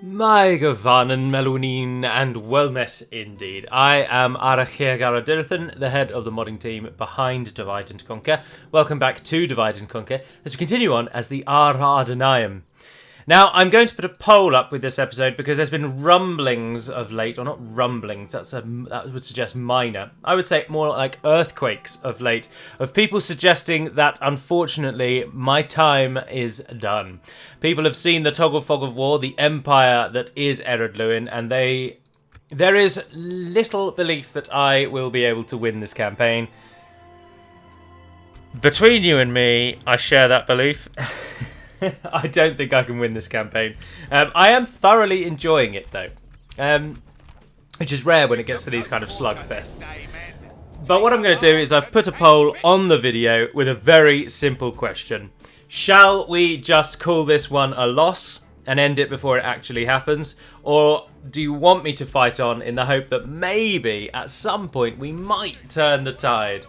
My Gavanen Melunin and wellness indeed. I am Adûnâim, the head of the modding team behind Divide and Conquer. Welcome back to Divide and Conquer as we continue on as the Adûnâim. Now, I'm going to put a poll up with this episode because there's been rumblings of late, or not rumblings, that would suggest minor. I would say more like earthquakes of late, of people suggesting that, unfortunately, my time is done. People have seen the toggle fog of war, the empire that is Adûnâim, and there is little belief that I will be able to win this campaign. Between you and me, I share that belief. I don't think I can win this campaign. I am thoroughly enjoying it, though. Which is rare when it gets to these kind of slugfests. But what I'm going to do is I've put a poll on the video with a very simple question. Shall we just call this one a loss and end it before it actually happens? Or do you want me to fight on in the hope that maybe at some point we might turn the tide?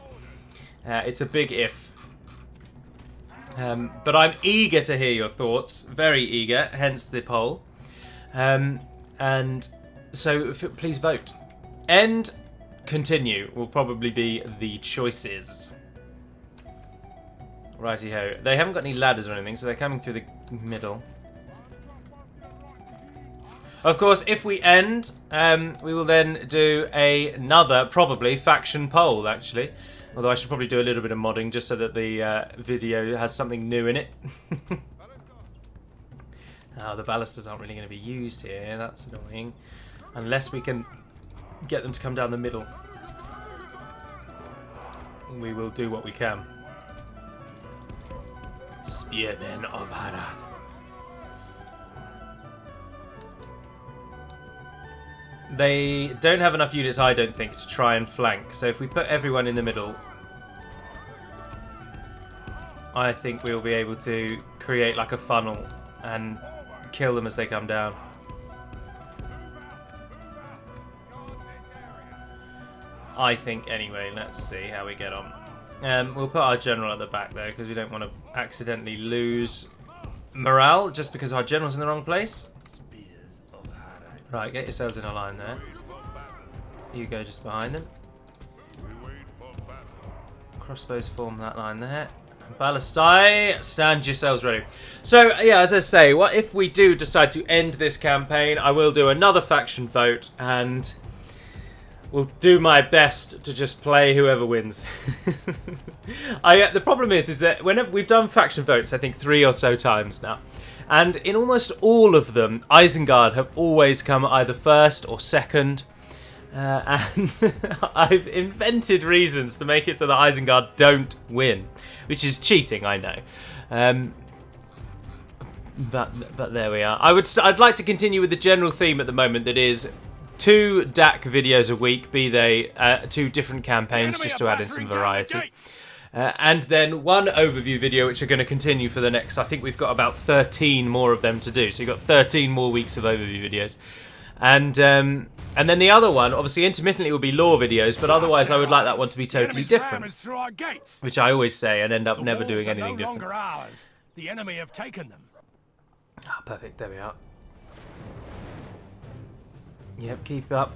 It's a big if. But I'm eager to hear your thoughts, very eager, hence the poll. And so please vote. End, continue will probably be the choices. Righty-ho. They haven't got any ladders or anything, so they're coming through the middle. Of course, if we end, we will then do another, probably, faction poll, actually. Although I should probably do a little bit of modding just so that the video has something new in it. Oh, the balusters aren't really going to be used here. That's annoying. Unless we can get them to come down the middle. We will do what we can. Spearmen of Harad. They don't have enough units, I don't think, to try and flank. So if we put everyone in the middle, I think we'll be able to create like a funnel and kill them as they come down. I think, anyway. Let's see how we get on. We'll put our general at the back there because we don't want to accidentally lose morale just because our general's in the wrong place. Right, get yourselves in a line there. You go just behind them. Crossbows form that line there. Ballistae, stand yourselves ready. So, yeah, as I say, what if we do decide to end this campaign, I will do another faction vote, and we'll do my best to just play whoever wins. The problem is that whenever we've done faction votes, I think 3 or so times now, and in almost all of them, Isengard have always come either first or second. And I've invented reasons to make it so that Isengard don't win, which is cheating, I know. But there we are. I'd like to continue with the general theme at the moment, that is 2 DaC videos a week, be they 2 different campaigns, just to add in some variety. And then 1 overview video, which are going to continue for the next, I think we've got about 13 more of them to do. So you've got 13 more weeks of overview videos. And then the other one, obviously intermittently, will be lore videos, but otherwise I would like that one to be totally different. Which I always say and end up never doing anything different. The enemy have taken them. Ah, perfect. There we are. Yep, keep up.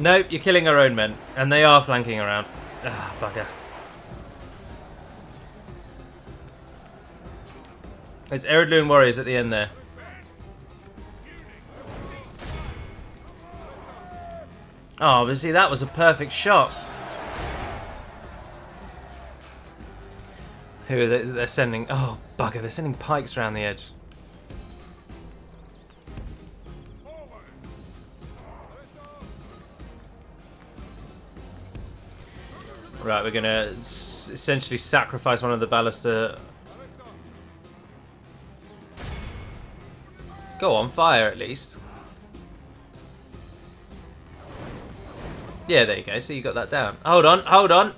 Nope, you're killing our own men, and they are flanking around. Ah, bugger. It's Adûnâim warriors at the end there. Oh, but see, that was a perfect shot. Who are they? They're sending... Oh, bugger, they're sending pikes around the edge. Right, we're going to essentially sacrifice one of the ballista. Go on, fire at least. Yeah, there you go. So you got that down. Hold on, hold on.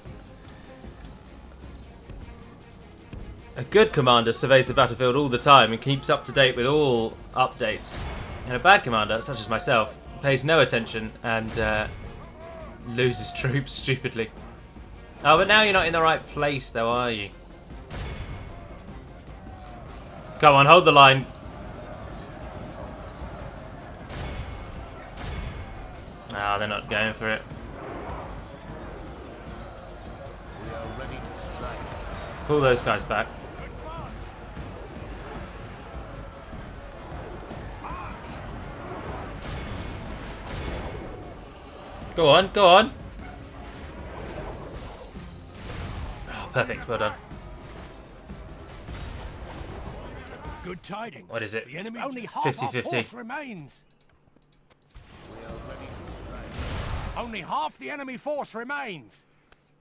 A good commander surveys the battlefield all the time and keeps up to date with all updates. And a bad commander, such as myself, pays no attention and loses troops stupidly. Oh, but now you're not in the right place, though, are you? Come on, hold the line. Ah, they're not going for it. Pull those guys back. Go on, go on. Oh, perfect, well done. Good tidings. What is it? The enemy only half 50-50. our force remains. Only half the enemy force remains.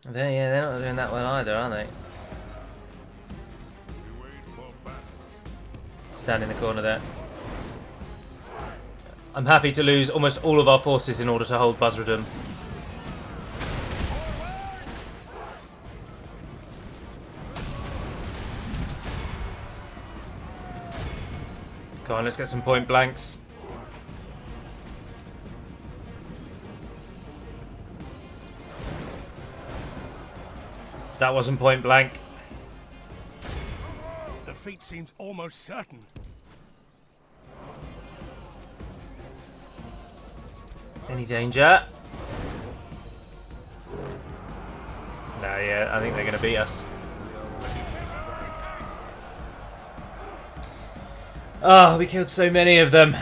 They're not doing that well either, are they? Stand in the corner there. I'm happy to lose almost all of our forces in order to hold Buzzardom. Come on, let's get some point blanks. That wasn't point blank. Defeat seems almost certain. Any danger? No, yeah, I think they're going to beat us. Oh, we killed so many of them.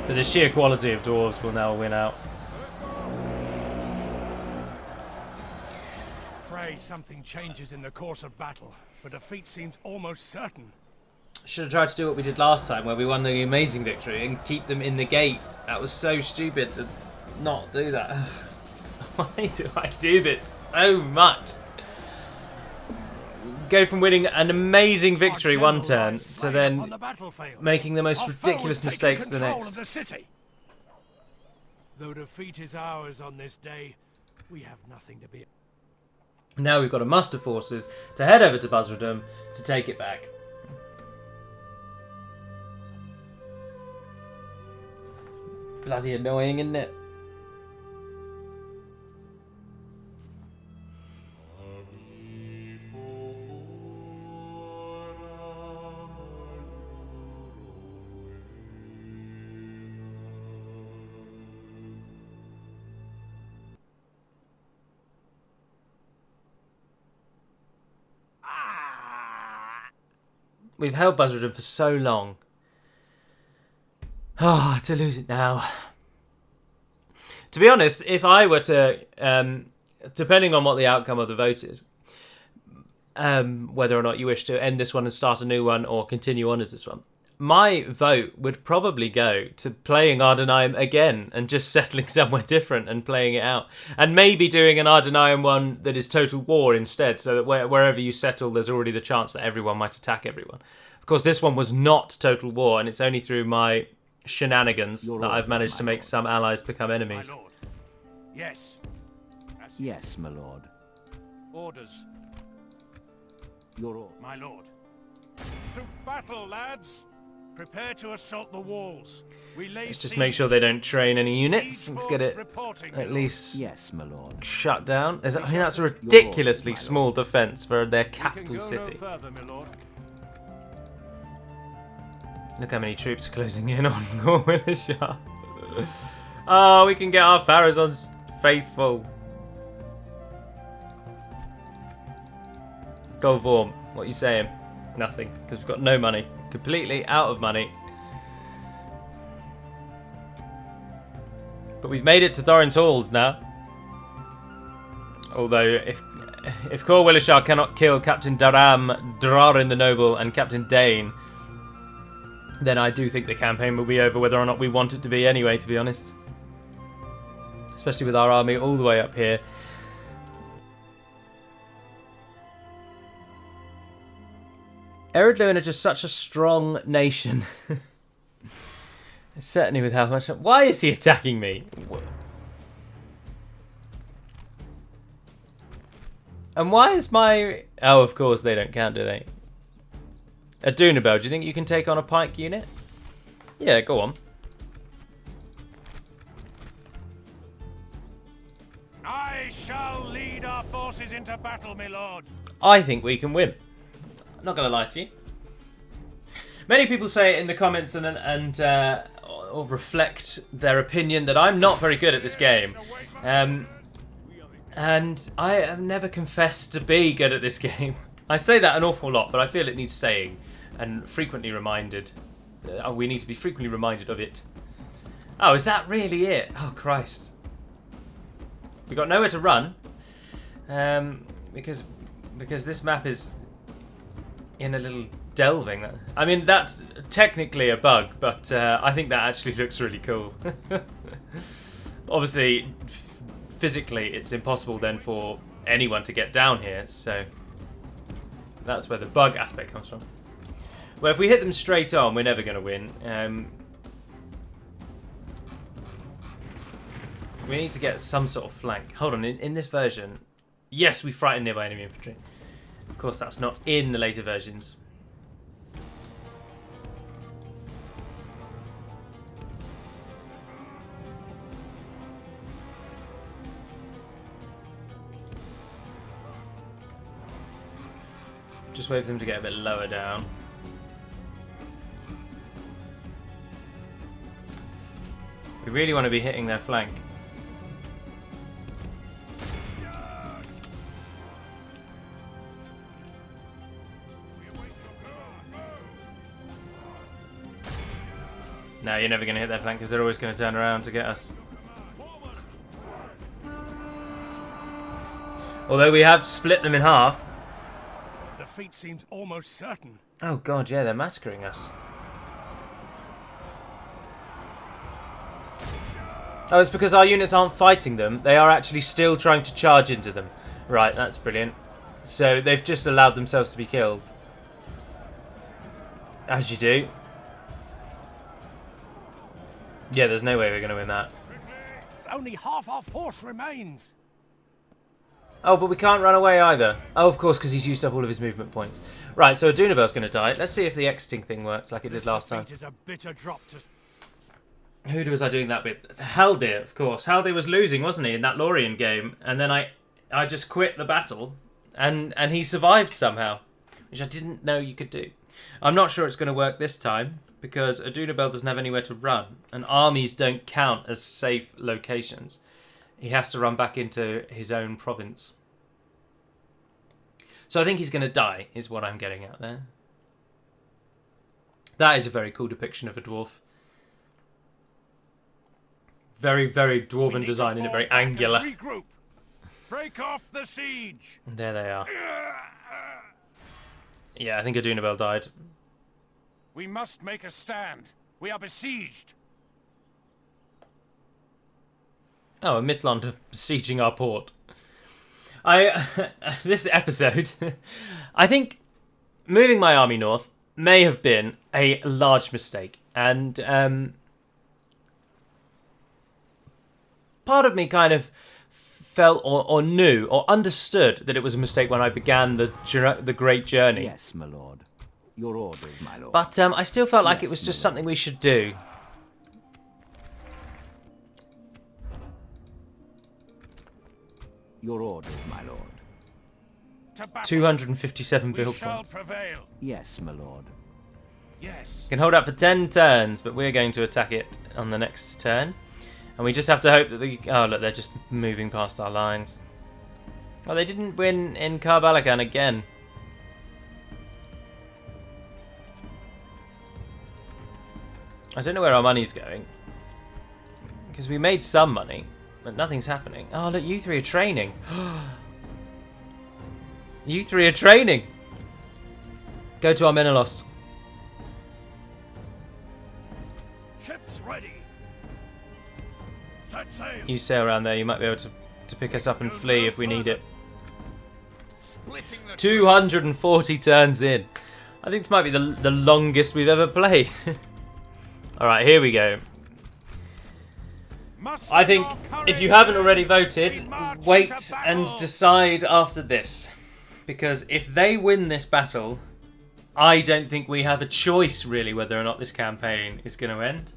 But the sheer quality of dwarves will now win out. Pray something changes in the course of battle, for defeat seems almost certain. Should have tried to do what we did last time, where we won the amazing victory and keep them in the gate. That was so stupid to not do that. Why do I do this so much? Go from winning an amazing victory one turn to then making the most ridiculous mistakes the next. Though defeat is ours on this day, we have nothing to be. Now we've got to muster forces to head over to Buzzardom to take it back. Bloody annoying, isn't it? We've held Buzzardom for so long. Oh, to lose it now. To be honest, if I were to, depending on what the outcome of the vote is, whether or not you wish to end this one and start a new one or continue on as this one, my vote would probably go to playing Adûnâim again and just settling somewhere different and playing it out. And maybe doing an Adûnâim one that is total war instead, so that wherever you settle, there's already the chance that everyone might attack everyone. Of course, this one was not total war, and it's only through my shenanigans that I've managed to make some allies become enemies. My lord. Yes. Yes, my lord. Orders. Your order. My lord. To battle, lads! Prepare to assault the walls. Let's just make sure they don't train any units. Let's get it at least Yes, my lord. shut down. I mean, that's a ridiculously small defense for their capital city. Look how many troops are closing in on Gorwilishar. Oh, we can get our Pharazons faithful. Golvorm, what are you saying? Nothing, because we've got no money. Completely out of money. But we've made it to Thorin's Halls now. Although, if Gorwilishar cannot kill Captain Daram, Drarin the Noble, and Captain Dane, then I do think the campaign will be over, whether or not we want it to be anyway, to be honest. Especially with our army all the way up here. Adûnâim are just such a strong nation. Certainly with how much... Why is he attacking me? And why is my... Oh, of course they don't count, do they? Adûnâim, do you think you can take on a pike unit? Yeah, go on. I shall lead our forces into battle, my lord. I think we can win. not going to lie to you. Many people say in the comments or reflect their opinion that I'm not very good at this game. And I have never confessed to be good at this game. I say that an awful lot, but I feel it needs saying and frequently reminded. We need to be frequently reminded of it. Oh, is that really it? Oh, Christ. We got nowhere to run. Because this map is in a little delving. I mean, that's technically a bug, but I think that actually looks really cool. Obviously, physically, it's impossible then for anyone to get down here, so that's where the bug aspect comes from. Well, if we hit them straight on, we're never going to win. We need to get some sort of flank. Hold on, in this version, yes, we frighten nearby enemy infantry. Of course, that's not in the later versions. Just wait for them to get a bit lower down. We really want to be hitting their flank. No, you're never going to hit their flank because they're always going to turn around to get us. Although we have split them in half. Defeat seems almost certain. Oh god, yeah, they're massacring us. Oh, it's because our units aren't fighting them. They are actually still trying to charge into them. Right, that's brilliant. So they've just allowed themselves to be killed. As you do. Yeah, there's no way we're going to win that. Only half our force remains. Oh, but we can't run away either. Oh, of course, because he's used up all of his movement points. Right, so Adûnâim's going to die. Let's see if the exiting thing works like it did last time. Is a bitter drop to... Who was I doing that with? Haldir, of course. Haldir was losing, wasn't he, in that Lorien game? And then I just quit the battle, and he survived somehow, which I didn't know you could do. I'm not sure it's going to work this time, because Adûnâim doesn't have anywhere to run, and armies don't count as safe locations. He has to run back into his own province. So I think he's going to die, is what I'm getting at there. That is a very cool depiction of a dwarf. Very, very dwarven design, and very angular. Regroup. Break off the siege. There they are. Yeah, I think Adûnâim died. We must make a stand. We are besieged. Oh, a Mithlond besieging our port. This episode, I think moving my army north may have been a large mistake, and part of me kind of felt or knew or understood that it was a mistake when I began the great journey. Yes, my lord. Your orders, my lord. But I still felt like it was just something we should do. Your orders, my lord. 257 build We shall points. prevail. Yes, my lord. Yes. Can hold out for 10 turns, but we're going to attack it on the next turn. And we just have to hope that the... Oh, look, they're just moving past our lines. Oh, they didn't win in Karbalakan again. I don't know where our money's going. Because we made some money, but nothing's happening. Oh, look, you three are training. You three are training. Go to our Menelaus. Ships ready. Set sail. You stay around there. You might be able to pick us up and flee if we need it. Splitting the 240 turns in. I think this might be the longest we've ever played. Alright, here we go. I think if you haven't already voted, wait and decide after this. Because if they win this battle, I don't think we have a choice really whether or not this campaign is going to end.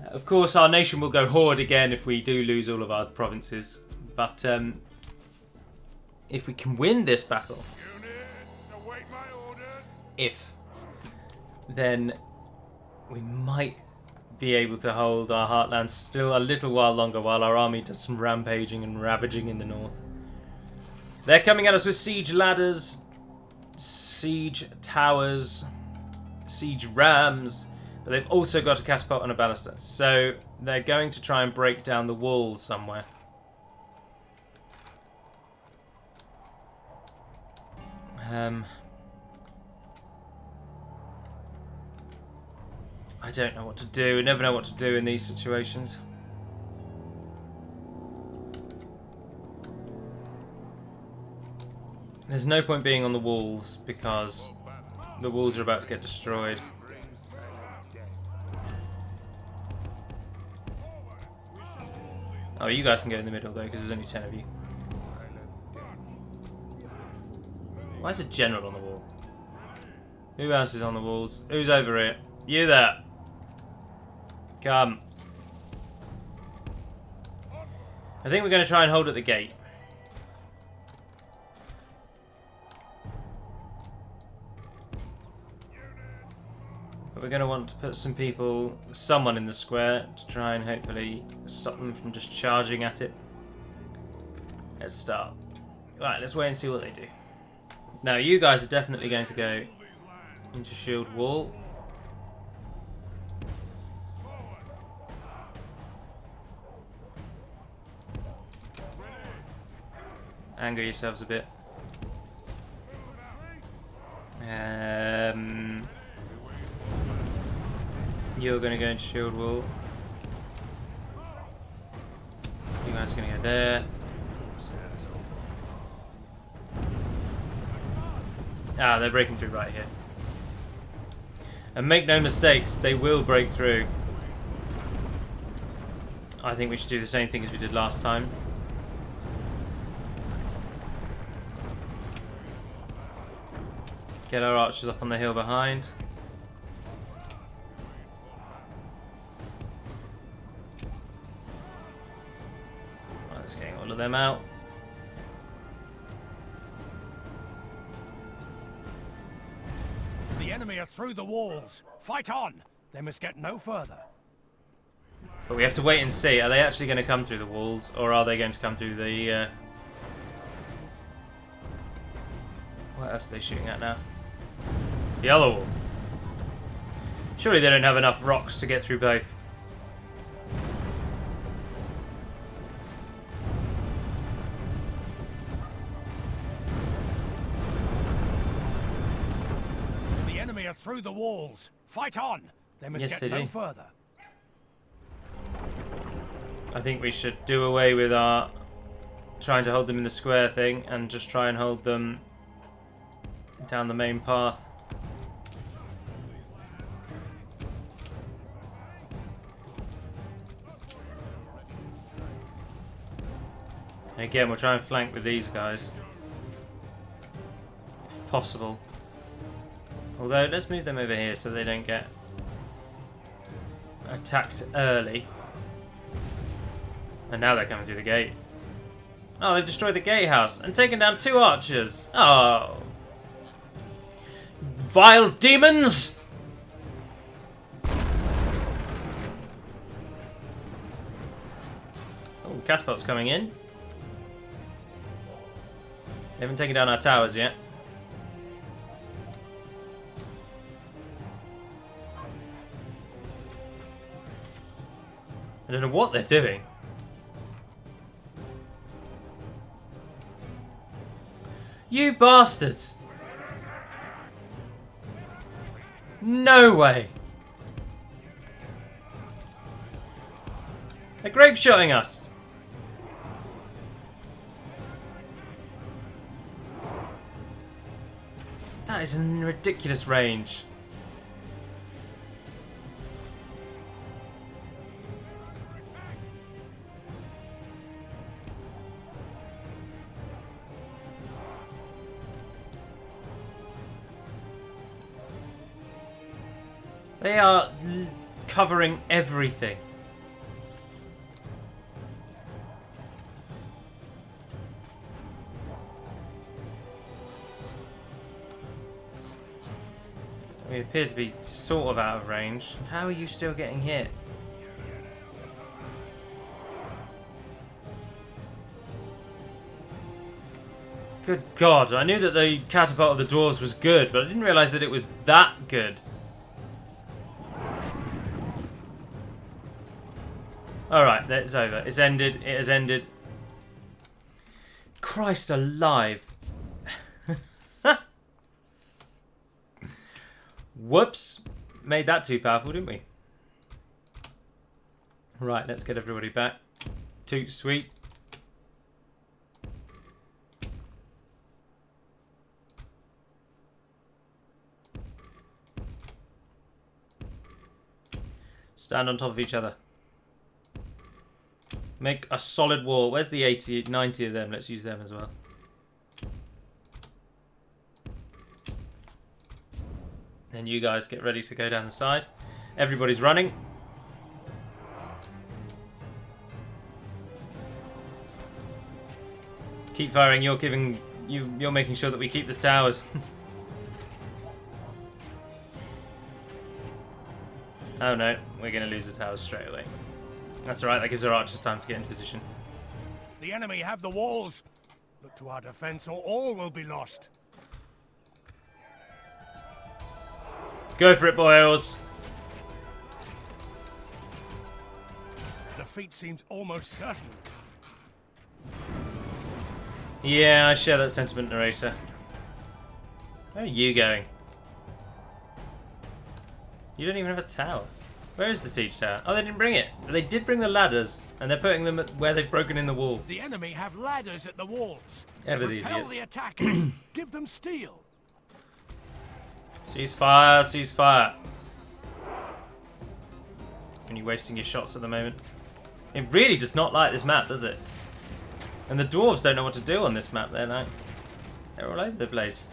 Of course, our nation will go horde again if we do lose all of our provinces. But if we can win this battle, Await my orders. If, then we might be able to hold our heartlands still a little while longer while our army does some rampaging and ravaging in the north. They're coming at us with siege ladders, siege towers, siege rams, but they've also got a catapult and a ballista. So they're going to try and break down the wall somewhere. I don't know what to do. We never know what to do in these situations. There's no point being on the walls because the walls are about to get destroyed. Oh, you guys can go in the middle though because there's only 10 of you. Why is a general on the wall? Who else is on the walls? Who's over here? You there. Come. I think we're going to try and hold at the gate. But we're going to want to put some people, someone in the square to try and hopefully stop them from just charging at it. Let's start. Right, let's wait and see what they do. Now, you guys are definitely going to go into shield wall. Anger yourselves a bit. You're going to go into shield wall. You guys are going to go there. Ah, they're breaking through right here. And make no mistakes, they will break through. I think we should do the same thing as we did last time. Get our archers up on the hill behind. Right, let's get all of them out. The enemy are through the walls. Fight on. They must get no further. But we have to wait and see. Are they actually going to come through the walls, or are they going to come through the... What else are they shooting at now? The other wall. Surely they don't have enough rocks to get through both. The enemy are through the walls. Fight on. They must Yes, get they no do. further. I think we should do away with our trying to hold them in the square thing and just try and hold them down the main path. And again, we'll try and flank with these guys, if possible. Although, let's move them over here so they don't get attacked early. And now they're coming through the gate. Oh, they've destroyed the gatehouse and taken down 2 archers. Oh. Vile demons! Oh, catapult's coming in. They haven't taken down our towers yet. I don't know what they're doing. You bastards! No way! They're grape shotting us! That is in ridiculous range. They are covering everything. We appear to be sort of out of range. How are you still getting hit? Good God, I knew that the catapult of the dwarves was good, but I didn't realise that it was that good. Alright, that's over. It's ended. It has ended. Christ alive. Whoops. Made that too powerful, didn't we? Right, let's get everybody back. Toot sweet. Stand on top of each other. Make a solid wall. Where's the 80, 90 of them? Let's use them as well. Then you guys get ready to go down the side. Everybody's running. Keep firing. You're making sure that we keep the towers. Oh no, we're going to lose the towers straight away. That's alright, that gives our archers time to get into position. The enemy have the walls. Look to our defense or all will be lost. Go for it, boys. Defeat seems almost certain. Yeah, I share that sentiment, narrator. Where are you going? You don't even have a tower. Where is the siege tower? Oh, they didn't bring it. They did bring the ladders, and they're putting them at where they've broken in the wall. The enemy have ladders at the walls. Ever the Repel idiots. the attackers. Give them steel. Cease fire, cease fire. Are you wasting your shots at the moment? It really does not like this map, does it? And the dwarves don't know what to do on this map. They're all over the place.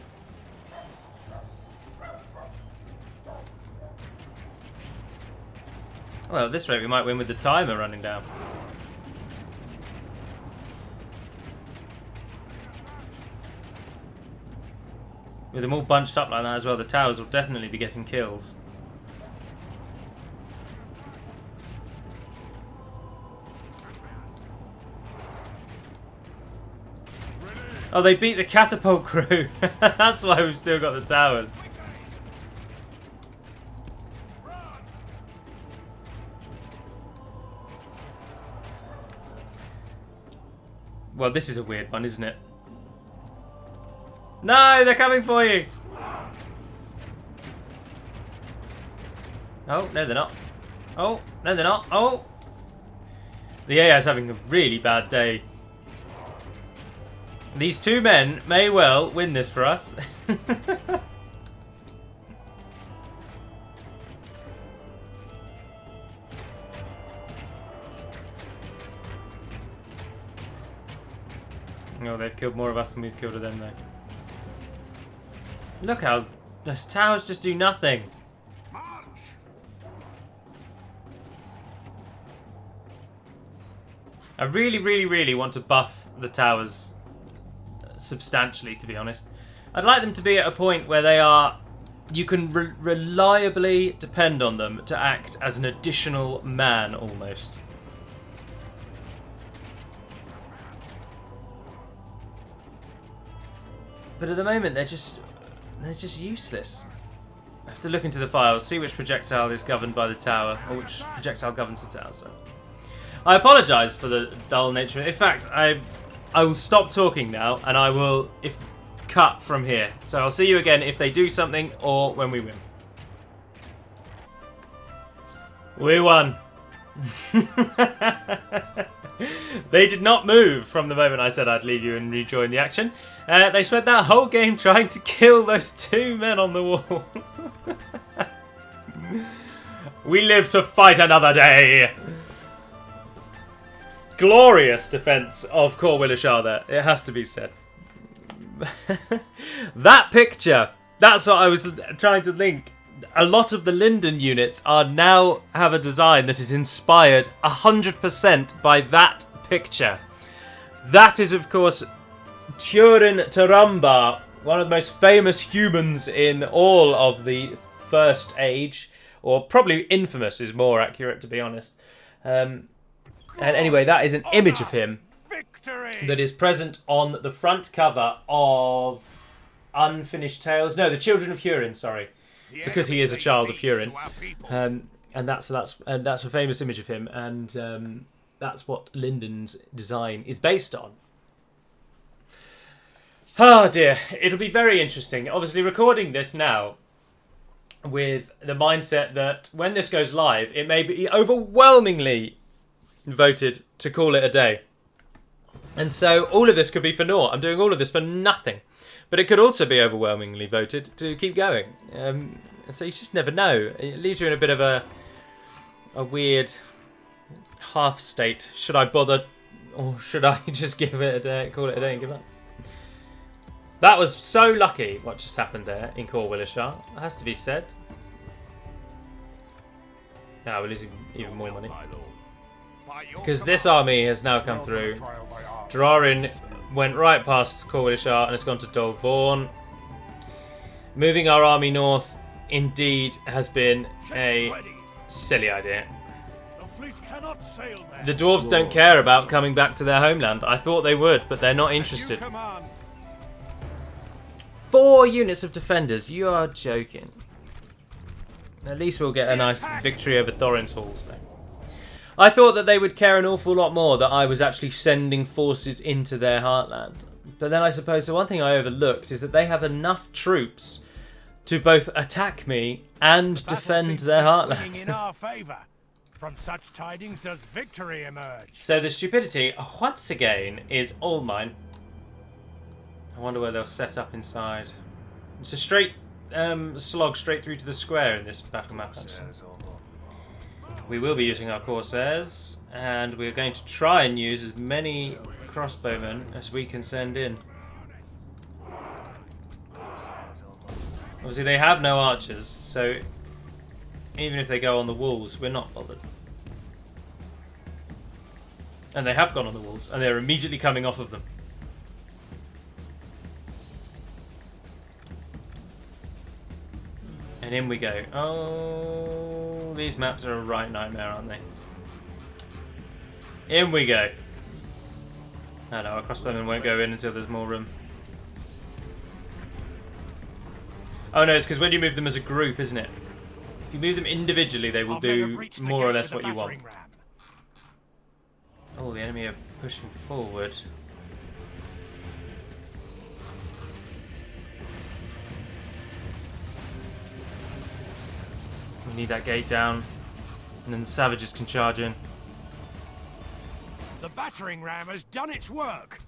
Well, at this rate we might win with the timer running down. With them all bunched up like that as well, the towers will definitely be getting kills. Oh, they beat the catapult crew. That's why we've still got the towers. Well, this is a weird one, isn't it? No, they're coming for you! Oh, no they're not. Oh, no they're not. Oh! The AI is having a really bad day. These two men may well win this for us. Oh, they've killed more of us than we've killed of them, though. Look how those towers just do nothing. March. I really, really, really want to buff the towers substantially, to be honest. I'd like them to be at a point where they are... You can reliably depend on them to act as an additional man, almost. But at the moment, they're just useless. I have to look into the files, see which projectile is governed by the tower, or which projectile governs the tower. Sorry. I apologise for the dull nature. In fact, I will stop talking now, and I will cut from here. So I'll see you again if they do something or when we win. We won. They did not move from the moment I said I'd leave you and rejoin the action. They spent that whole game trying to kill those two men on the wall. We live to fight another day. Glorious defense of Cor Willishar there, it has to be said. That picture, that's what I was trying to link. A lot of the Linden units now have a design that is inspired 100% by that picture. That is, of course, Turin Tarumba, one of the most famous humans in all of the First Age, or probably Infamous is more accurate, to be honest. And anyway, that is an image of him that is present on the front cover of Unfinished Tales. No, The Children of Hurin, sorry. Because he is a child of Hurin. And that's a famous image of him, and that's what Linden's design is based on. Oh dear, it'll be very interesting. Obviously, recording this now with the mindset that when this goes live, it may be overwhelmingly voted to call it a day. And so all of this could be for naught. I'm doing all of this for nothing. But it could also be overwhelmingly voted to keep going. So you just never know. It leaves you in a bit of a weird half state. Should I bother, or should I just give it a day, call it a day and give up? That was so lucky what just happened there in Corwillishire. It has to be said. Now we're losing even more money. Because this army has now come through. Drarin went right past Corwillishire and has gone to Dol Vaughan. Moving our army north indeed has been a silly idea. The dwarves don't care about coming back to their homeland. I thought they would, but they're not interested. 4 units of defenders. You are joking. At least we'll get a nice victory over Thorin's Halls, though. I thought that they would care an awful lot more that I was actually sending forces into their heartland. But then I suppose the one thing I overlooked is that they have enough troops to both attack me and defend their heartland. In our favor. From such tidings does victory emerge. So the stupidity, once again, is all mine. I wonder where they'll set up inside. It's a straight slog straight through to the square in this battle map. We will be using our Corsairs, and we're going to try and use as many crossbowmen as we can send in. Obviously they have no archers, so even if they go on the walls, we're not bothered. And they have gone on the walls, and they're immediately coming off of them. And in we go. Oh, these maps are a right nightmare, aren't they? In we go. Oh no, our crossbowmen won't go in until there's more room. Oh no, it's because when you move them as a group, isn't it? If you move them individually, they will do more or less what you want. Oh, the enemy are pushing forward. We need that gate down, and then the savages can charge in. The battering ram has done its work.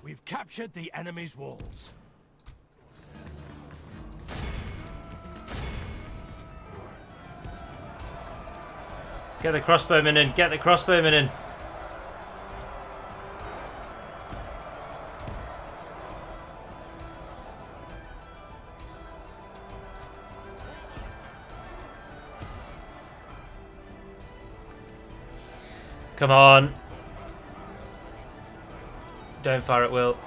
We've captured the enemy's walls. Get the crossbowmen in, get the crossbowmen in. Come on. Don't fire at will.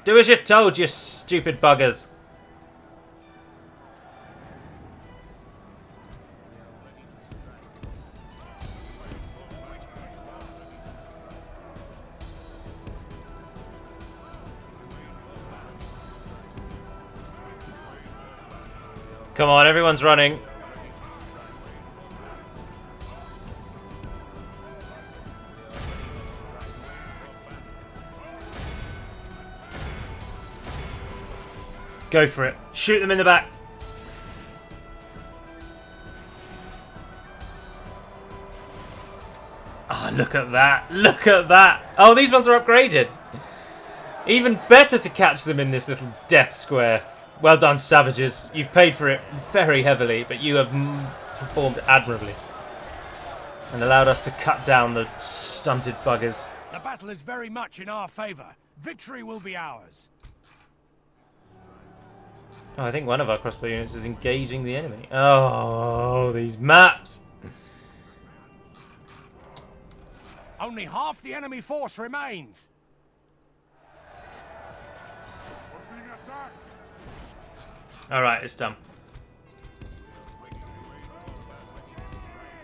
Do as you're told, you stupid buggers. Come on, everyone's running. Go for it. Shoot them in the back. Oh, look at that. Look at that. Oh, these ones are upgraded. Even better to catch them in this little death square. Well done, savages. You've paid for it very heavily, but you have performed admirably. And allowed us to cut down the stunted buggers. The battle is very much in our favor. Victory will be ours. Oh, I think one of our crossbow units is engaging the enemy. Oh, these maps. Only half the enemy force remains. Alright, it's done.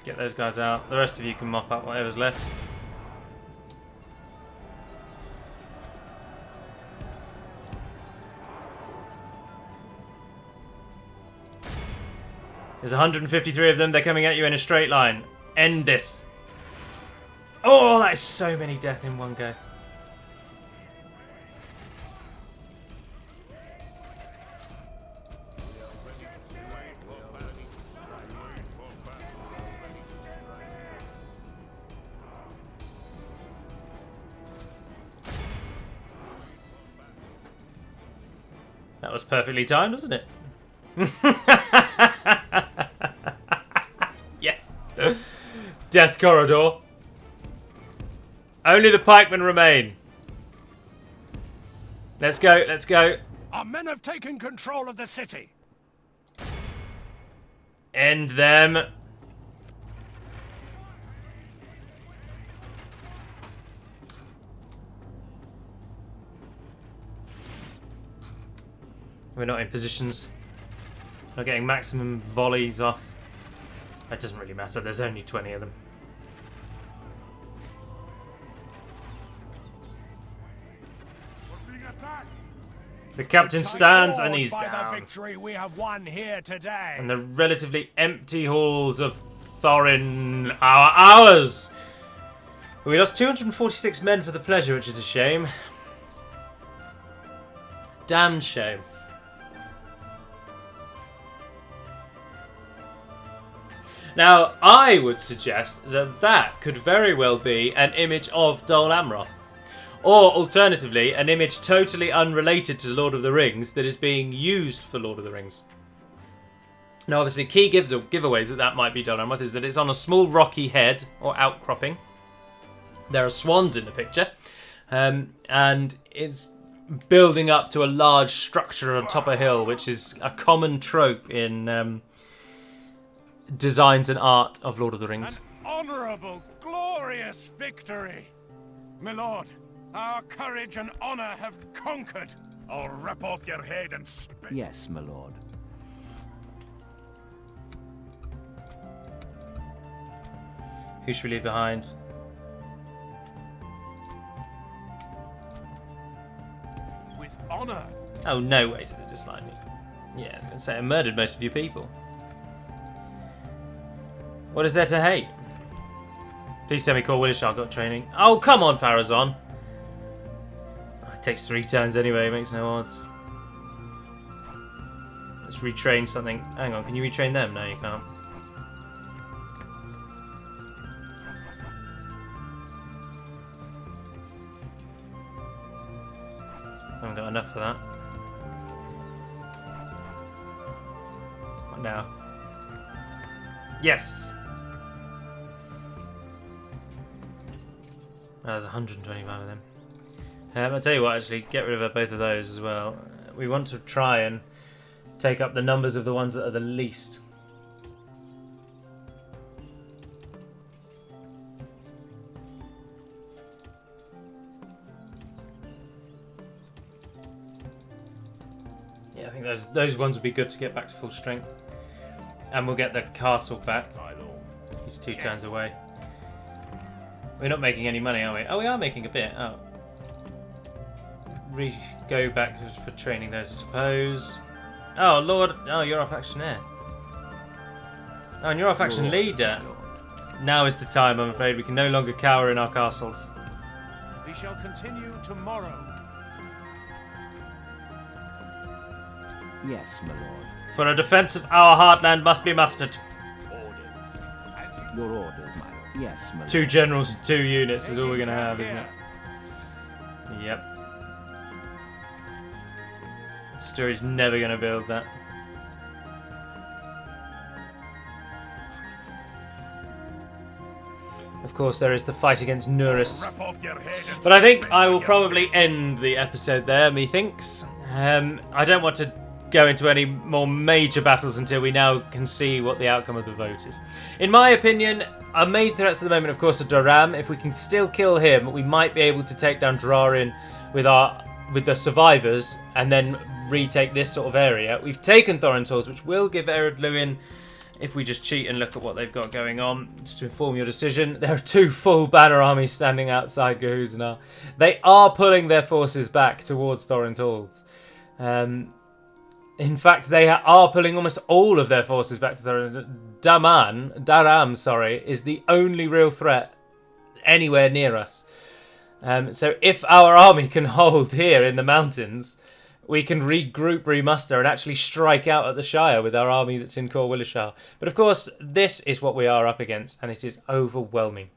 Get those guys out. The rest of you can mop up whatever's left. There's 153 of them. They're coming at you in a straight line. End this. Oh, that is so many death in one go. That was perfectly timed, wasn't it? Yes. Death corridor. Only the pikemen remain. Let's go, let's go. Our men have taken control of the city. End them. We're not in positions. Not getting maximum volleys off. That doesn't really matter, there's only 20 of them. The captain stands and he's down. The victory we have won here today. And the relatively empty halls of Thorin are ours. We lost 246 men for the pleasure, which is a shame. Damned shame. Now, I would suggest that that could very well be an image of Dol Amroth. Or, alternatively, an image totally unrelated to Lord of the Rings that is being used for Lord of the Rings. Now, obviously, key giveaways that might be Dol Amroth is that it's on a small rocky head, or outcropping. There are swans in the picture. And it's building up to a large structure on top of a hill, which is a common trope in designs and art of Lord of the Rings. An honourable, glorious victory! My lord, our courage and honour have conquered. I'll rip off your head and spit. Yes, my lord. Who should we leave behind? With honour. Oh, no way did it dislike me. Yeah, I was going to say I murdered most of your people. What is there to hate? Please tell me Cor Willishar got training. Oh, come on, Farazon. It takes 3 turns anyway, it makes no odds. Let's retrain something. Hang on, can you retrain them? No, you can't. I haven't got enough for that. What now? Yes! There's 125 of them. I'll tell you what, actually, get rid of both of those as well. We want to try and take up the numbers of the ones that are the least. Yeah, I think those ones would be good to get back to full strength. And we'll get the castle back. He's 2 turns away. We're not making any money, are we? Oh, we are making a bit. Oh. Go back for training those, I suppose. Oh, Lord. Oh, you're our factionaire. Oh, and you're our faction leader. Now is the time, I'm afraid. We can no longer cower in our castles. We shall continue tomorrow. Yes, my lord. For a defense of our heartland must be mustered. Your orders, my lord. Yes, my lord. 2 generals, 2 units is all we're going to have, isn't it? Yep. Story's never going to build that. Of course, there is the fight against Nuris. But I think I will probably end the episode there, methinks. I don't want to go into any more major battles until we now can see what the outcome of the vote is. In my opinion, our main threats at the moment, of course, are Adûnâim. If we can still kill him, we might be able to take down Drarin with the survivors and then retake this sort of area. We've taken Thorintals, which will give Adûnâim, if we just cheat and look at what they've got going on, just to inform your decision, there are 2 full banner armies standing outside Gahuzanâ. They are pulling their forces back towards Thorintals. In fact, they are pulling almost all of their forces back to Thorintals. Daram, sorry, is the only real threat anywhere near us. So if our army can hold here in the mountains, we can regroup, remuster, and actually strike out at the Shire with our army that's in Cor Willishar. But of course, this is what we are up against, and it is overwhelming.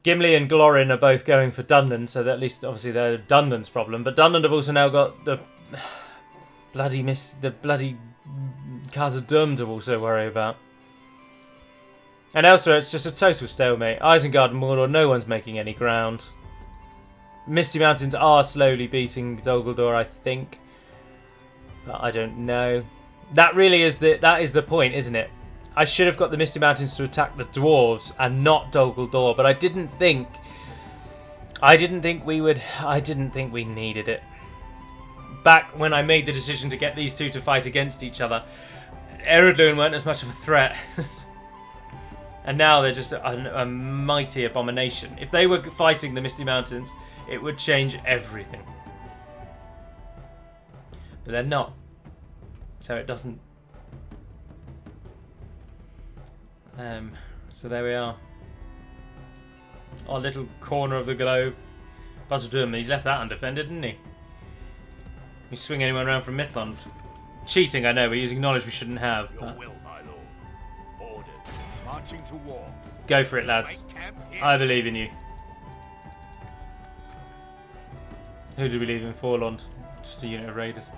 Gimli and Glorin are both going for Dunland, so that at least, obviously, they're Dunland's problem. But Dunland have also now got the bloody Khazad-dûm to also worry about. And elsewhere, it's just a total stalemate. Isengard and Mordor, no one's making any ground. Misty Mountains are slowly beating Dol Guldur, I think. But I don't know. That is the point, isn't it? I should have got the Misty Mountains to attack the dwarves and not Dol Guldur, but I didn't think we needed it. Back when I made the decision to get these two to fight against each other, Adûnâim weren't as much of a threat. And now they're just a mighty abomination. If they were fighting the Misty Mountains, it would change everything. But they're not. So it doesn't. So there we are. Our little corner of the globe. Buzzardum, he's left that undefended, didn't he? We swing anyone around from Midland. Cheating, I know, we're using knowledge we shouldn't have. Your will, my lord. Ordered. Marching to war. Go for it, lads. I believe in you. Who did we leave in Forlond? Just a unit of raiders.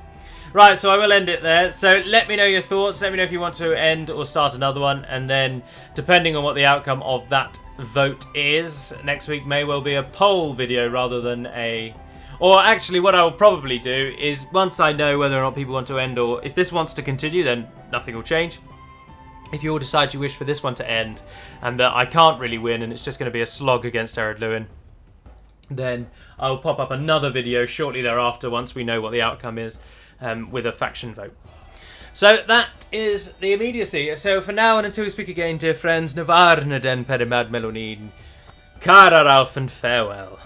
Right, so I will end it there. So let me know your thoughts. Let me know if you want to end or start another one. And then, depending on what the outcome of that vote is, next week may well be a poll video rather than a... Or actually, what I will probably do is, once I know whether or not people want to end, or if this wants to continue, then nothing will change. If you all decide you wish for this one to end, and that I can't really win, and it's just going to be a slog against Adûnâim, then I'll pop up another video shortly thereafter, once we know what the outcome is, with a faction vote. So that is the immediacy. So for now, and until we speak again, dear friends, Navarna den Perimad Melonin, Cara Ralph and farewell.